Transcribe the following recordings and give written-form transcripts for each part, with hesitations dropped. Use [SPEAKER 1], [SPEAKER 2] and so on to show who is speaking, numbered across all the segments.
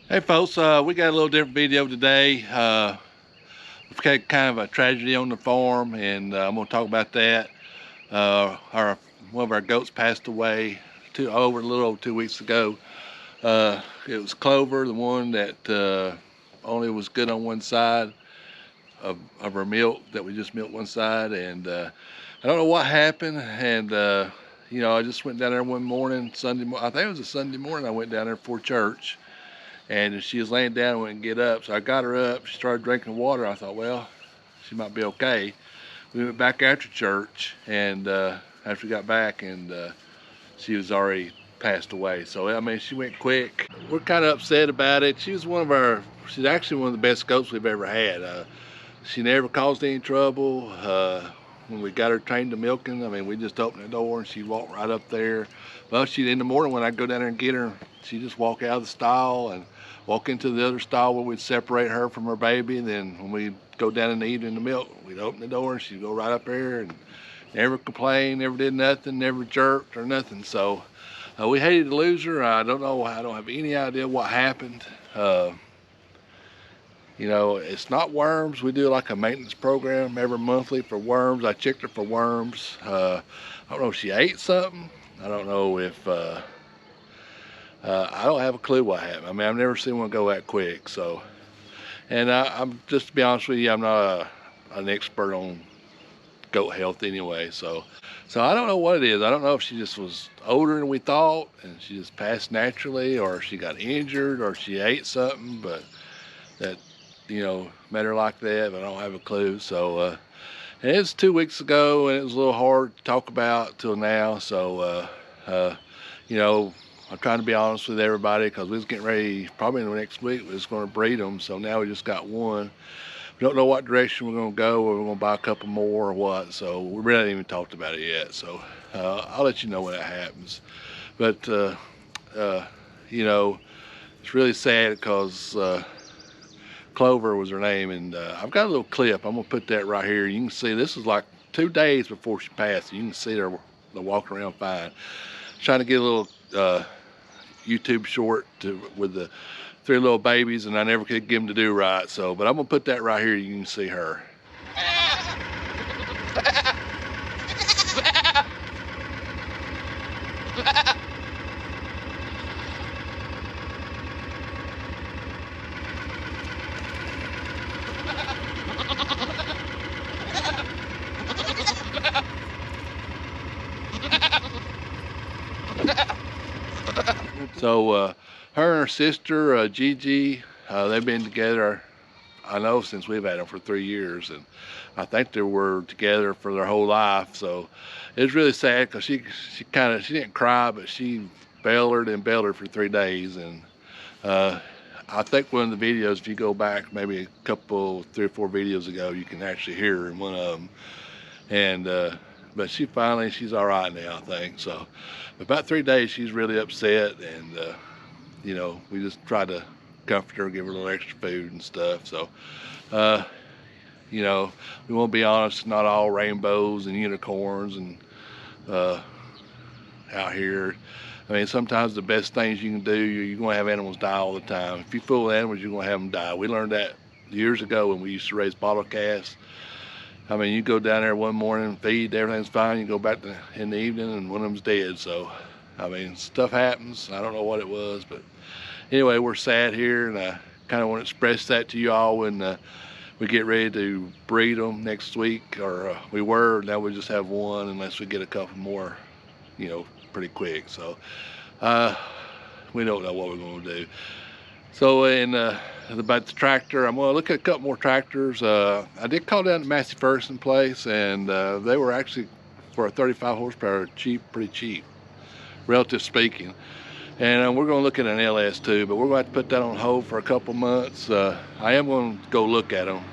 [SPEAKER 1] Hey folks, we got a little different video today. We've had kind of a tragedy on the farm, and I'm going to talk about that. One of our goats passed away a little over 2 weeks ago. It was Clover, the one that only was good on one side of our milk, that we just milked one side, and I don't know what happened. And I just went down there one morning, I think it was a Sunday morning. I went down there for church. And she was laying down and wouldn't get up. So I got her up. She started drinking water. I thought, well, she might be okay. We went back after church, and after we got back, and she was already passed away. So, I mean, she went quick. We're kind of upset about it. She's actually one of the best goats we've ever had. She never caused any trouble. When we got her trained to milking, I mean, we just opened the door and she'd walk right up there. Well, in the morning when I'd go down there and get her, she'd just walk out of the stall and walk into the other stall where we'd separate her from her baby. And then when we'd go down in the evening to milk, we'd open the door and she'd go right up there and never complained, never did nothing, never jerked or nothing. So we hated to lose her. I don't have any idea what happened. It's not worms. We do like a maintenance program every monthly for worms. I checked her for worms. I don't know if she ate something. I don't know if, I don't have a clue what happened. I mean, I've never seen one go that quick. So, and I'm just to be honest with you, I'm not an expert on goat health anyway. So I don't know what it is. I don't know if she just was older than we thought and she just passed naturally, or she got injured, or she ate something, but that, met her like that, but I don't have a clue. So, and it was 2 weeks ago, and it was a little hard to talk about till now. So, I'm trying to be honest with everybody, because we was getting ready, probably in the next week, we was going to breed them. So now we just got one. We don't know what direction we're going to go, or we're going to buy a couple more or what. So we really haven't even talked about it yet. So I'll let you know when it happens. But, it's really sad because Clover was her name, and I've got a little clip. I'm gonna put that right here. You can see this is like 2 days before she passed. You can see her walking around fine. Trying to get a little YouTube short with the 3 little babies, and I never could get them to do right. So, but I'm gonna put that right here. You can see her. So her and her sister, Gigi, they've been together, I know, since we've had them for 3 years, and I think they were together for their whole life. So it's really sad, because she didn't cry, but she bellered for 3 days. And I think one of the videos, if you go back maybe a couple, 3 or 4 videos ago, you can actually hear her in one of them. And but she's all right now, I think. So about 3 days, she's really upset, and we just try to comfort her, give her a little extra food and stuff. So we won't be honest, not all rainbows and unicorns and out here. I mean, sometimes the best things you can do, you're going to have animals die all the time. If you fool animals, you're going to have them die. We learned that years ago when we used to raise bottle calves. I mean, you go down there one morning, feed, everything's fine. You go back in the evening, and one of them's dead. So, I mean, stuff happens. I don't know what it was, but anyway, we're sad here, and I kind of want to express that to you all when we get ready to breed them next week. Or now we just have one, unless we get a couple more, pretty quick. So, we don't know what we're going to do. So, about the tractor, I'm going to look at a couple more tractors. I did call down to Massey Ferguson place, and they were actually, for a 35 horsepower, pretty cheap, relative speaking. And we're going to look at an LS too, but we're going to have to put that on hold for a couple months. I am going to go look at them.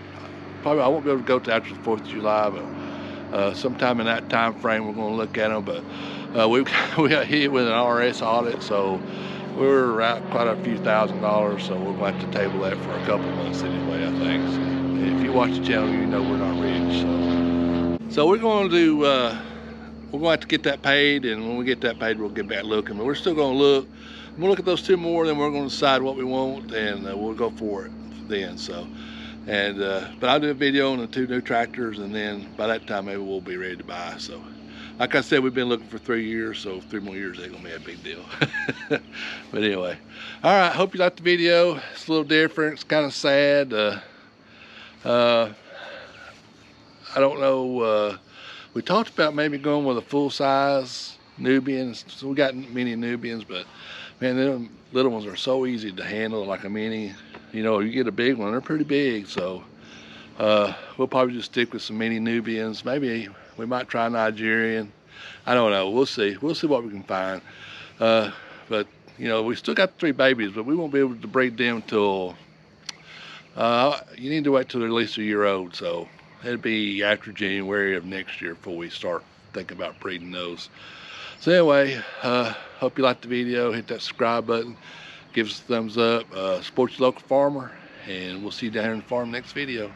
[SPEAKER 1] Probably I won't be able to go to after the 4th of July, but sometime in that time frame we're going to look at them. But we got hit with an RS audit, so we're out quite a few $1,000, so we're going to have to table that for a couple months anyway, I think. So if you watch the channel, you know we're not rich. So we're going to we're going to have to get that paid, and when we get that paid, we'll get back looking. But we're still going to look. We'll look at those 2 more, then we're going to decide what we want, and we'll go for it then. So, and but I'll do a video on the 2 new tractors, and then by that time maybe we'll be ready to buy. So, like I said, we've been looking for 3 years, so 3 more years ain't gonna be a big deal. But anyway, all right. Hope you liked the video. It's a little different. It's kind of sad. I don't know. We talked about maybe going with a full-size Nubian. So we got mini Nubians, but man, them little ones are so easy to handle, like a mini. You know, you get a big one, they're pretty big. So we'll probably just stick with some mini Nubians. Maybe we might try Nigerian. I don't know. We'll see. We'll see what we can find. But you know, we still got 3 babies, but we won't be able to breed them till you need to wait till they're at least a year old. So it'll be after January of next year before we start thinking about breeding those. So anyway, hope you liked the video. Hit that subscribe button, give us a thumbs up, support your local farmer, and we'll see you down here in the farm next video.